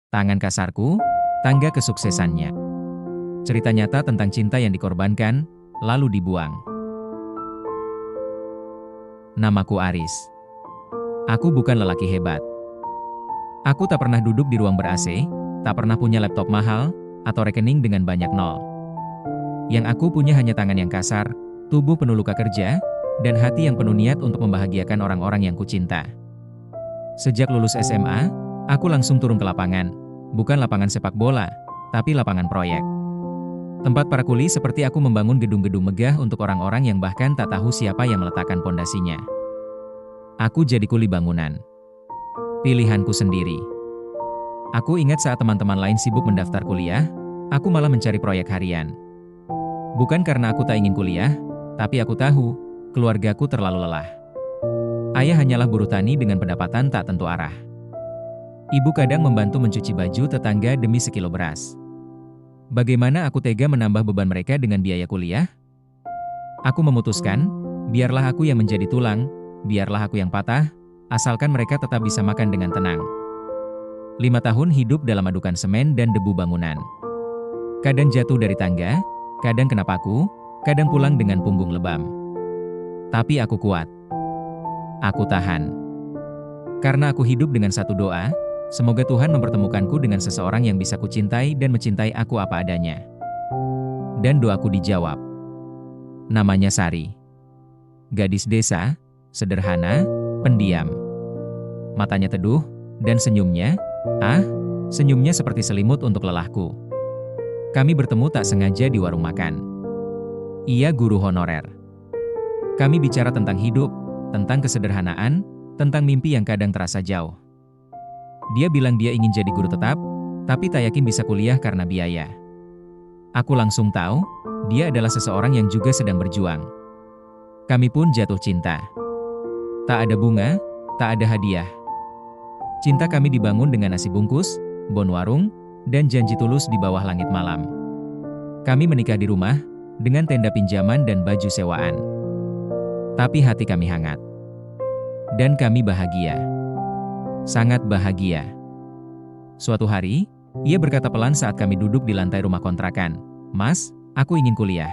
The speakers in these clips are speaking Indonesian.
Tangan kasarku, tangga kesuksesannya. Cerita nyata tentang cinta yang dikorbankan, lalu dibuang. Namaku Aris. Aku bukan lelaki hebat. Aku tak pernah duduk di ruang ber-AC, tak pernah punya laptop mahal, atau rekening dengan banyak nol. Yang aku punya hanya tangan yang kasar, tubuh penuh luka kerja, dan hati yang penuh niat untuk membahagiakan orang-orang yang kucinta. Sejak lulus SMA, aku langsung turun ke lapangan. Bukan lapangan sepak bola, tapi lapangan proyek. Tempat para kuli seperti aku membangun gedung-gedung megah untuk orang-orang yang bahkan tak tahu siapa yang meletakkan pondasinya. Aku jadi kuli bangunan. Pilihanku sendiri. Aku ingat saat teman-teman lain sibuk mendaftar kuliah, aku malah mencari proyek harian. Bukan karena aku tak ingin kuliah, tapi aku tahu, keluargaku terlalu lelah. Ayah hanyalah buruh tani dengan pendapatan tak tentu arah. Ibu kadang membantu mencuci baju tetangga demi sekilo beras. Bagaimana aku tega menambah beban mereka dengan biaya kuliah? Aku memutuskan, biarlah aku yang menjadi tulang, biarlah aku yang patah, asalkan mereka tetap bisa makan dengan tenang. 5 tahun hidup dalam adukan semen dan debu bangunan. Kadang jatuh dari tangga, kadang kena paku, kadang pulang dengan punggung lebam. Tapi aku kuat. Aku tahan. Karena aku hidup dengan satu doa, semoga Tuhan mempertemukanku dengan seseorang yang bisa kucintai dan mencintai aku apa adanya. Dan doaku dijawab. Namanya Sari. Gadis desa, sederhana, pendiam. Matanya teduh, dan senyumnya, senyumnya seperti selimut untuk lelahku. Kami bertemu tak sengaja di warung makan. Ia guru honorer. Kami bicara tentang hidup, tentang kesederhanaan, tentang mimpi yang kadang terasa jauh. Dia bilang dia ingin jadi guru tetap, tapi tak yakin bisa kuliah karena biaya. Aku langsung tahu, dia adalah seseorang yang juga sedang berjuang. Kami pun jatuh cinta. Tak ada bunga, tak ada hadiah. Cinta kami dibangun dengan nasi bungkus, bon warung, dan janji tulus di bawah langit malam. Kami menikah di rumah, dengan tenda pinjaman dan baju sewaan. Tapi hati kami hangat. Dan kami bahagia. Sangat bahagia. Suatu hari, ia berkata pelan saat kami duduk di lantai rumah kontrakan, "Mas, aku ingin kuliah.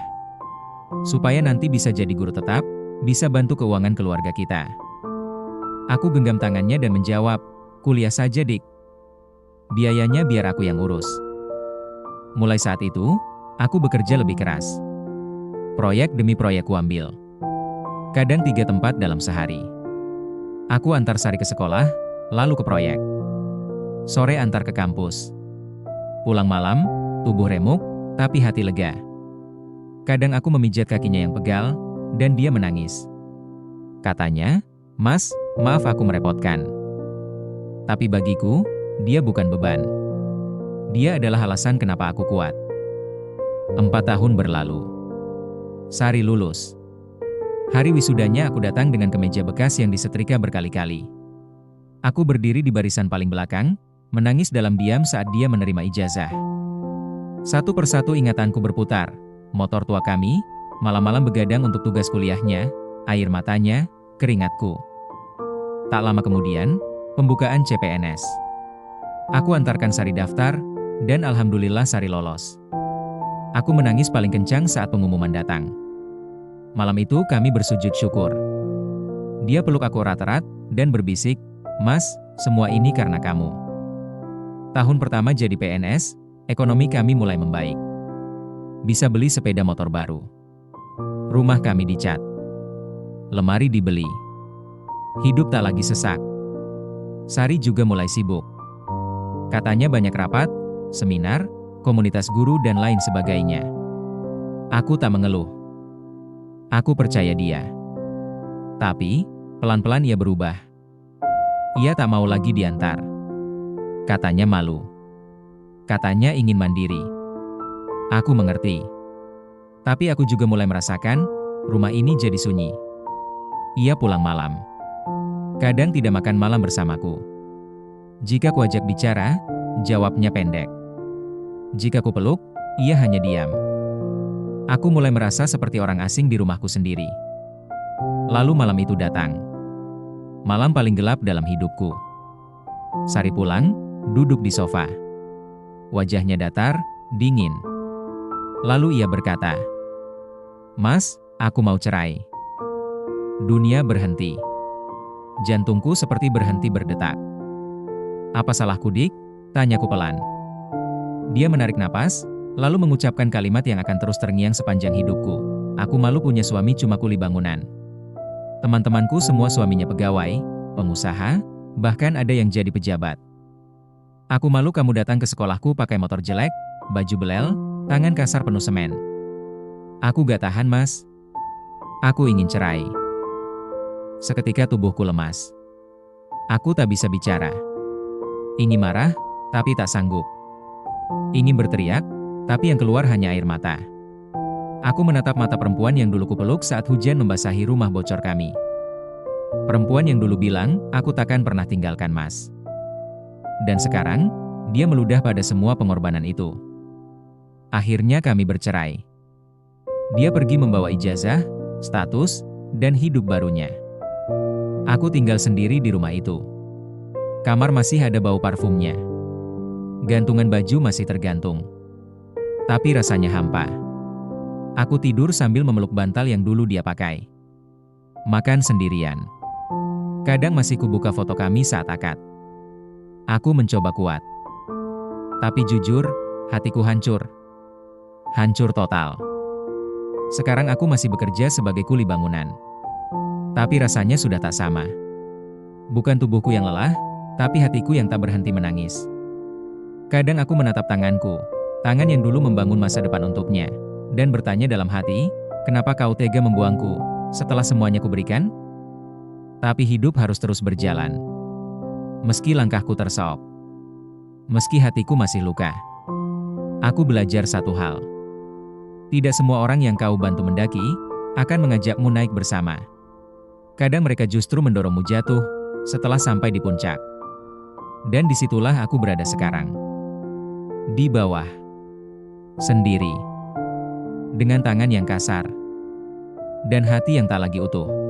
Supaya nanti bisa jadi guru tetap, bisa bantu keuangan keluarga kita." Aku genggam tangannya dan menjawab, "Kuliah saja, Dik. Biayanya biar aku yang urus." Mulai saat itu, aku bekerja lebih keras. Proyek demi proyek kuambil. Kadang 3 tempat dalam sehari. Aku antar Sari ke sekolah, lalu ke proyek. Sore antar ke kampus. Pulang malam, tubuh remuk, tapi hati lega. Kadang aku memijat kakinya yang pegal, dan dia menangis. Katanya, "Mas, maaf aku merepotkan." Tapi bagiku, dia bukan beban. Dia adalah alasan kenapa aku kuat. 4 tahun berlalu. Sari lulus. Hari wisudanya aku datang dengan kemeja bekas yang disetrika berkali-kali. Aku berdiri di barisan paling belakang, menangis dalam diam saat dia menerima ijazah. Satu persatu ingatanku berputar, motor tua kami, malam-malam begadang untuk tugas kuliahnya, air matanya, keringatku. Tak lama kemudian, pembukaan CPNS. Aku antarkan Sari daftar, dan alhamdulillah Sari lolos. Aku menangis paling kencang saat pengumuman datang. Malam itu kami bersujud syukur. Dia peluk aku erat-erat, dan berbisik, "Mas, semua ini karena kamu." Tahun pertama jadi PNS, ekonomi kami mulai membaik. Bisa beli sepeda motor baru. Rumah kami dicat. Lemari dibeli. Hidup tak lagi sesak. Sari juga mulai sibuk. Katanya banyak rapat, seminar, komunitas guru dan lain sebagainya. Aku tak mengeluh. Aku percaya dia. Tapi, pelan-pelan ia berubah. Ia tak mau lagi diantar. Katanya malu. Katanya ingin mandiri. Aku mengerti. Tapi aku juga mulai merasakan, rumah ini jadi sunyi. Ia pulang malam. Kadang tidak makan malam bersamaku. Jika kuajak bicara, jawabnya pendek. Jika ku peluk, ia hanya diam. Aku mulai merasa seperti orang asing di rumahku sendiri. Lalu malam itu datang. Malam paling gelap dalam hidupku. Sari pulang, duduk di sofa. Wajahnya datar, dingin. Lalu ia berkata, "Mas, aku mau cerai." Dunia berhenti. Jantungku seperti berhenti berdetak. "Apa salahku, Dik?" tanyaku pelan. Dia menarik napas, lalu mengucapkan kalimat yang akan terus terngiang sepanjang hidupku. "Aku malu punya suami cuma kuli bangunan. Teman-temanku semua suaminya pegawai, pengusaha, bahkan ada yang jadi pejabat. Aku malu kamu datang ke sekolahku pakai motor jelek, baju belel, tangan kasar penuh semen. Aku gak tahan, Mas. Aku ingin cerai." Seketika tubuhku lemas. Aku tak bisa bicara. Ingin marah, tapi tak sanggup. Ingin berteriak, tapi yang keluar hanya air mata. Aku menatap mata perempuan yang dulu kupeluk saat hujan membasahi rumah bocor kami. Perempuan yang dulu bilang, "Aku takkan pernah tinggalkan Mas." Dan sekarang, dia meludah pada semua pengorbanan itu. Akhirnya kami bercerai. Dia pergi membawa ijazah, status, dan hidup barunya. Aku tinggal sendiri di rumah itu. Kamar masih ada bau parfumnya. Gantungan baju masih tergantung. Tapi rasanya hampa. Aku tidur sambil memeluk bantal yang dulu dia pakai. Makan sendirian. Kadang masih kubuka foto kami saat akad. Aku mencoba kuat. Tapi jujur, hatiku hancur. Hancur total. Sekarang aku masih bekerja sebagai kuli bangunan. Tapi rasanya sudah tak sama. Bukan tubuhku yang lelah, tapi hatiku yang tak berhenti menangis. Kadang aku menatap tanganku, tangan yang dulu membangun masa depan untuknya, dan bertanya dalam hati, "Kenapa kau tega membuangku, setelah semuanya kuberikan?" Tapi hidup harus terus berjalan. Meski langkahku tersop. Meski hatiku masih luka. Aku belajar satu hal. Tidak semua orang yang kau bantu mendaki, akan mengajakmu naik bersama. Kadang mereka justru mendorongmu jatuh, setelah sampai di puncak. Dan disitulah aku berada sekarang. Di bawah. Sendiri. Dengan tangan yang kasar. Dan hati yang tak lagi utuh.